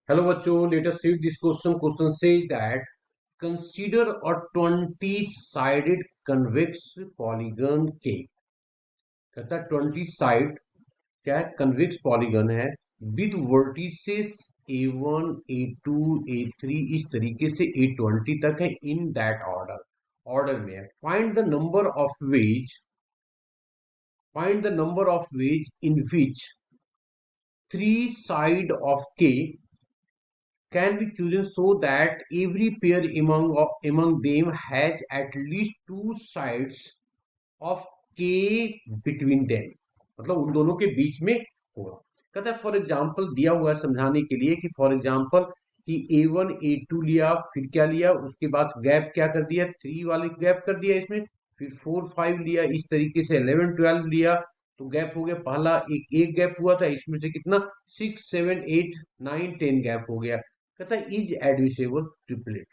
Hello बच्चों, let us read this question. Question says that consider a 20-sided convex polygon K. कहता है 20 side क्या है, convex polygon है with vertices A1 A2 A3 इस तरीके से A20 तक है इन दैट ऑर्डर में है. Find the number of ways in which three side of K can be chosen so that every pair among them has at least two sides of k between them. मतलब उन दोनों के बीच में होगा. कहता है फॉर एग्जाम्पल दिया हुआ है समझाने के लिए कि फॉर एग्जाम्पल कि A1 A2 लिया, फिर क्या लिया, उसके बाद गैप क्या कर दिया, 3 वाले गैप कर दिया इसमें, फिर 4 5 लिया, इस तरीके से 11 12 लिया तो गैप हो गया. पहला एक गैप हुआ था, इसमें से कितना 6 7 8 9 10 गैप हो गया. कहता है इज एडमिसेबल ट्रिपलेट.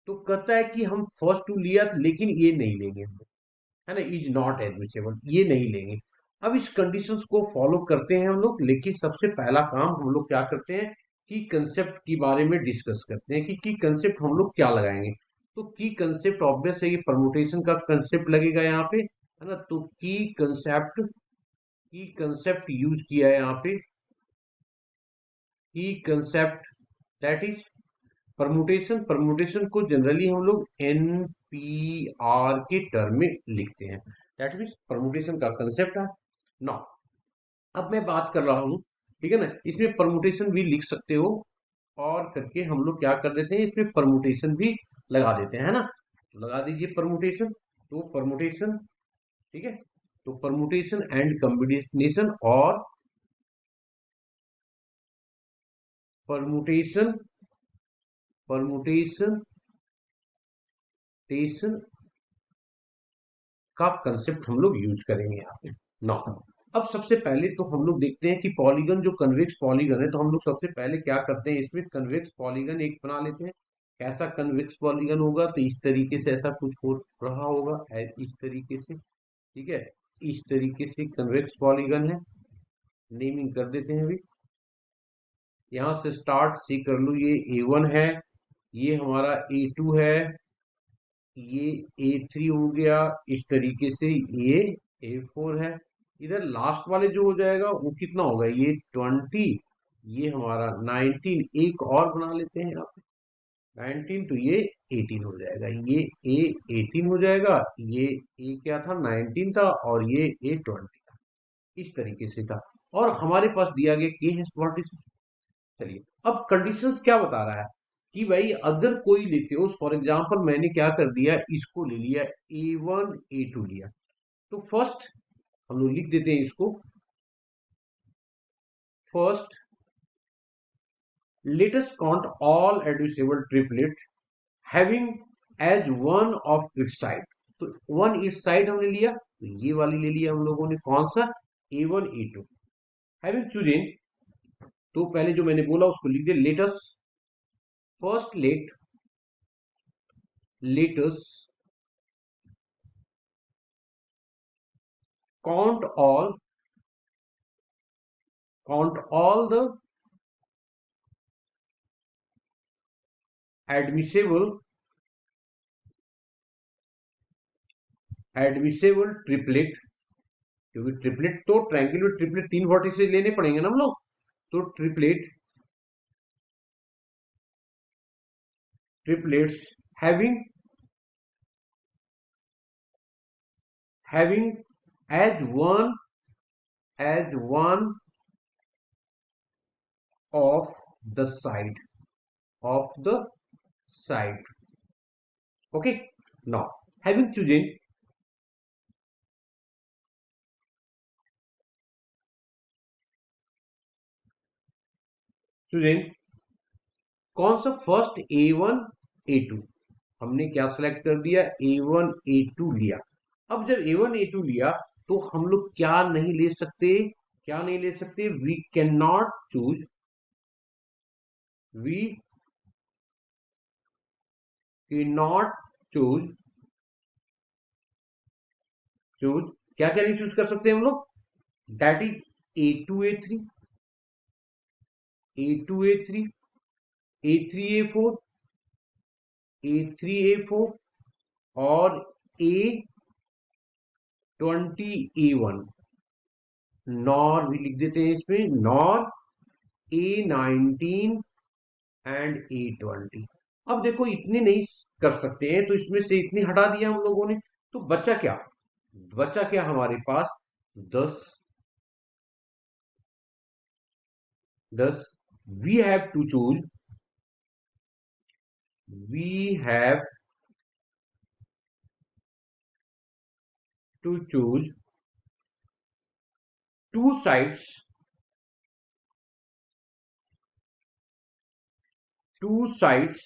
तो कहता है कि हम फर्स्ट टू लिया लेकिन ये नहीं लेंगे हम, है ना, इज नॉट एडमिसेबल, ये नहीं लेंगे. अब इस कंडीशंस को फॉलो करते हैं हम लोग, लेकिन सबसे पहला काम हम लोग क्या करते हैं कि कंसेप्ट के बारे में डिस्कस करते हैं कि की कंसेप्ट हम लोग क्या लगाएंगे. तो की कंसेप्ट ऑब्वियस है, ये परमुटेशन का कंसेप्ट लगेगा यहाँ पे, है ना. तो की कंसेप्ट यूज किया है यहाँ पे, की कंसेप्ट दैट इज परमुटेशन को जनरली हम लोग NPR के टर्म में लिखते हैं. दैट मीन्स परमुटेशन का कंसेप्ट है. नाउ अब मैं बात कर रहा हूं, ठीक है ना, इसमें परमुटेशन भी लिख सकते हो और करके हम लोग क्या कर देते हैं, इसमें परमुटेशन भी लगा देते हैं, है ना. तो लगा दीजिए परमुटेशन. तो परमुटेशन, ठीक है, तो परमुटेशन एंड कॉम्बिनेशन और परमुटेशन परमुटेशन टेशन का कंसेप्ट हम लोग यूज करेंगे यहाँ पे. नाउ अब सबसे पहले तो हम लोग देखते हैं कि पॉलीगन जो कन्वेक्स पॉलीगन है, तो हम लोग सबसे पहले क्या करते हैं, इसमें कन्वेक्स पॉलीगन एक बना लेते हैं. कैसा कन्वेक्स पॉलीगन होगा, तो इस तरीके से ऐसा कुछ हो रहा होगा, इस तरीके से, ठीक है, इस तरीके से कन्वेक्स पॉलीगन है. नेमिंग कर देते हैं अभी, यहाँ से स्टार्ट सी कर लो. ये A1 है, ये हमारा A2 है, ये A3 हो गया, इस तरीके से ये A4 है. इधर लास्ट वाले जो हो जाएगा वो कितना होगा, ये 20, ये हमारा 19, एक और बना लेते हैं यहाँ पे 19, तो ये 18 हो जाएगा, ये A18 हो जाएगा, ये A क्या था 19 था और ये A20 था, इस तरीके से था. और हमारे पास दिया गया K है 46. चलिए अब कंडीशंस क्या बता रहा है कि भाई अगर कोई लेते हो, फॉर एग्जांपल मैंने क्या कर दिया, इसको ले लिया A1 A2 लिया. तो फर्स्ट हम लोग लिख देते हैं इसको, first let us count all admissible triplet having as one of its side. तो वन इस साइड हमने लिया, तो ये वाली ले लिया हम लोगों ने, कौन सा, A1 A2. हैविंग चूजन, तो पहले जो मैंने बोला उसको लिख दिया. Let's count all the admissible triplet. क्योंकि ट्रिपलेट तो ट्रायंगुलर ट्रिपलेट 3 वर्टिसेस लेने पड़ेंगे ना हम लोग. तो triplets having as one of the side. Okay, now having chosen कौन सा, फर्स्ट A1 A2, हमने क्या सिलेक्ट कर दिया, A1 A2 लिया. अब जब A1 A2 लिया तो हम लोग क्या नहीं ले सकते, वी कैन नॉट चूज क्या क्या नहीं चूज कर सकते हम लोग, that is A2 A3, A3A4, A3A4 और A20A1, नॉर भी लिख देते हैं इसमें, नॉर A19 एंड A20। अब देखो इतने नहीं कर सकते हैं तो इसमें से इतने हटा दिया हम लोगों ने, तो बचा क्या? बचा क्या हमारे पास? 10। 10 we have to choose, we have to choose two sides, two sides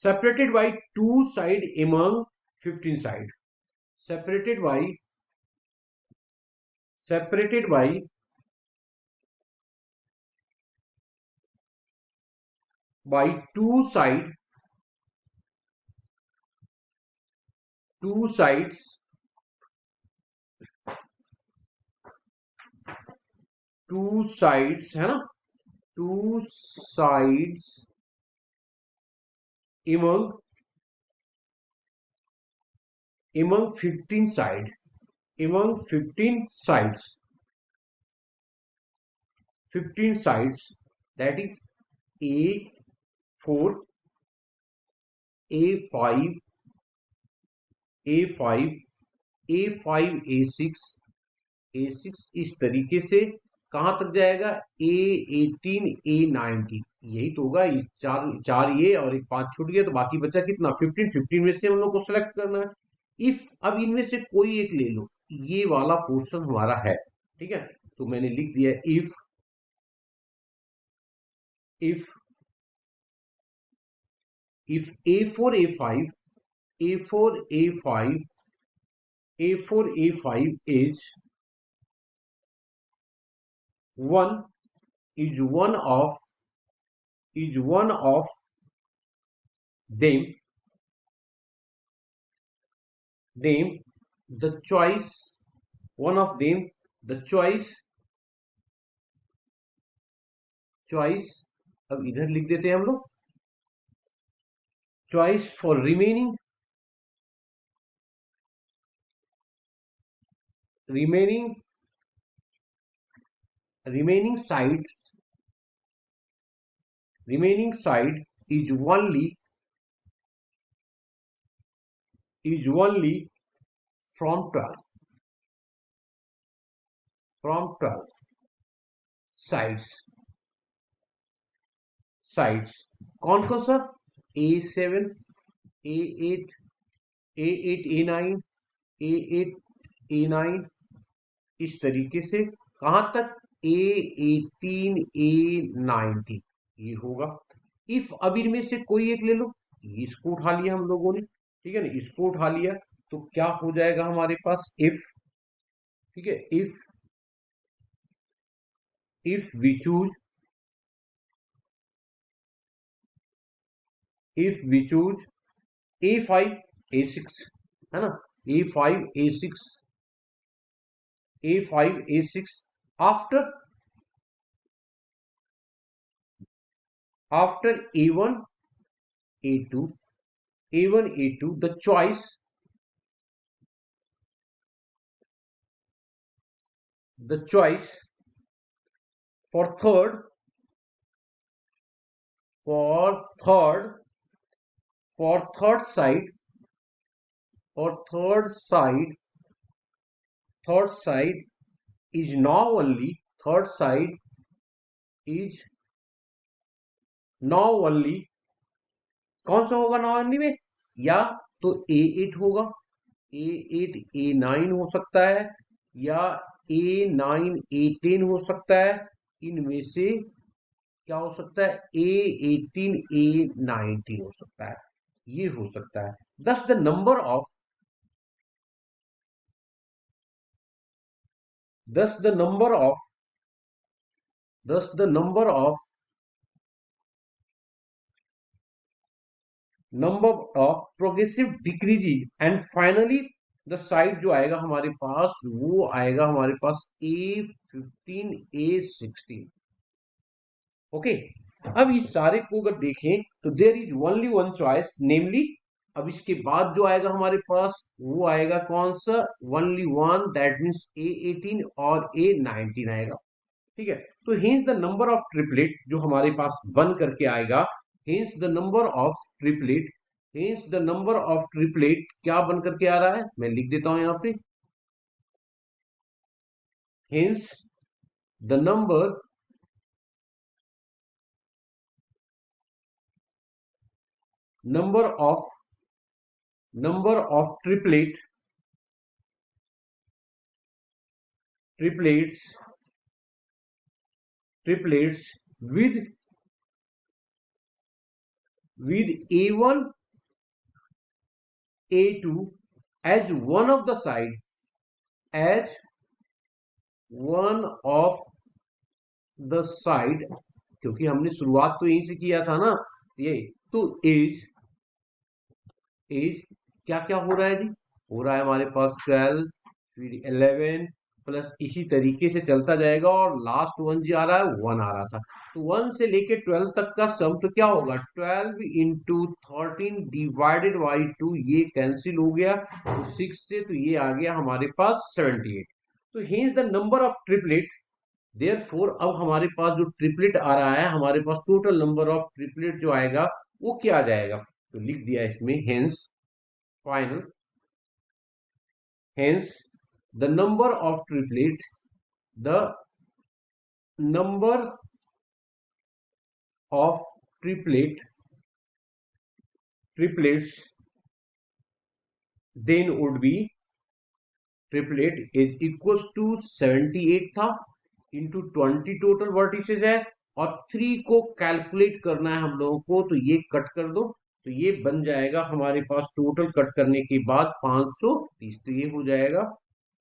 separated by two side among 15 side, separated by two side, two sides, two sides है ना, two sides among 15 side, among 15 sides, 15 sides, that is A4, A5, A5, A5, A6, A6, इस तरीके से कहां तक जाएगा? A18, A19, यही तो होगा। चार चार ये और एक 5 छूट गया, तो बाकी बचा कितना? 15। 15 में से हम लोग को सेलेक्ट करना है। इफ अब इनमें से कोई एक ले लो, ये वाला पोर्शन हमारा है, ठीक है, तो मैंने लिख दिया if if A4, A5, A4, A5, A4, A5 is one is one of them, the choice, one of them, the choice, अब इधर लिख देते हैं हम लोग, choice for remaining side, remaining side is only from 12 sides, कौन कौन सा? A7, A8, A8, A9, A8, A9, इस तरीके से कहां तक? A18, A19, ये होगा। इफ अब इनमें से कोई एक ले लो, इसको उठा लिया हम लोगों ने, ठीक है ना, इसको उठा लिया, तो क्या हो जाएगा हमारे पास? इफ, ठीक है, if we choose A5, A6, है ना, A5, A6, A5, A6, after A1, A2, A1, A2, the choice for third side, is now only, कौन सा होगा now only में? या तो A8 होगा, A8, A9 हो सकता है, या A9, A10 हो सकता है। इनमें से क्या हो सकता है? A18, A19 हो सकता है, ये हो सकता है। Thus the number of progressive decreasing, and finally the side जो आएगा हमारे पास, वो आएगा हमारे पास A15, A16। ओके, अब इस सारे को अगर देखें तो there is only one choice, namely अब इसके बाद जो आएगा हमारे पास वो आएगा कौन सा, only one, that means A18 और A19 आएगा। ठीक है, तो hints the number of triplet जो हमारे पास बन करके आएगा, hints the number of triplet, hints the number of triplet क्या बन करके आ रहा है, मैं लिख देता हूं यहां पे, hints the number of triplets with A1 A2 as one of the side, as one of the side, क्योंकि हमने शुरुआत तो यहीं से किया था ना, ये तो एज क्या क्या हो रहा है जी, हो रहा है हमारे पास 12 फिर 11 प्लस इसी तरीके से चलता जाएगा और लास्ट वन जी आ रहा है, वन आ रहा था, तो 1 से लेके 12 तक का सम तो क्या होगा, 12 इंटू 13 डिवाइडेड बाई 2, ये कैंसिल हो गया, तो 6 से तो ये आ गया हमारे पास 78। तो hints the number of triplet, therefore अब हमारे पास जो ट्रिपलेट आ रहा है, हमारे पास टोटल नंबर ऑफ ट्रिपलेट जो आएगा वो क्या आ जाएगा, तो लिख दिया इसमें hence final, hence the number of triplet, the number of triplets then would be, triplet is equal to 78 था, इंटू 20 टोटल वर्टिसेस है, और 3 को कैलकुलेट करना है हम लोगों को, तो ये कट कर दो, तो ये बन जाएगा हमारे पास टोटल कट करने के बाद 530, तो ये हो जाएगा,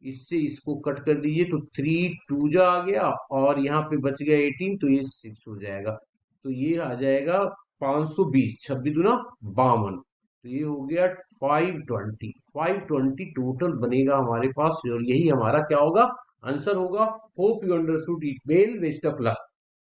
इससे इसको कट कर दीजिए तो 3 2 जा आ गया, और यहाँ पे बच गया 18, तो ये 6 हो जाएगा, तो ये आ जाएगा 520, 26 दूना 52, तो ये हो गया 520 टोटल बनेगा हमारे पास, और यही हमारा क्या होगा, आंसर होगा। Hope you understood it well, best of luck.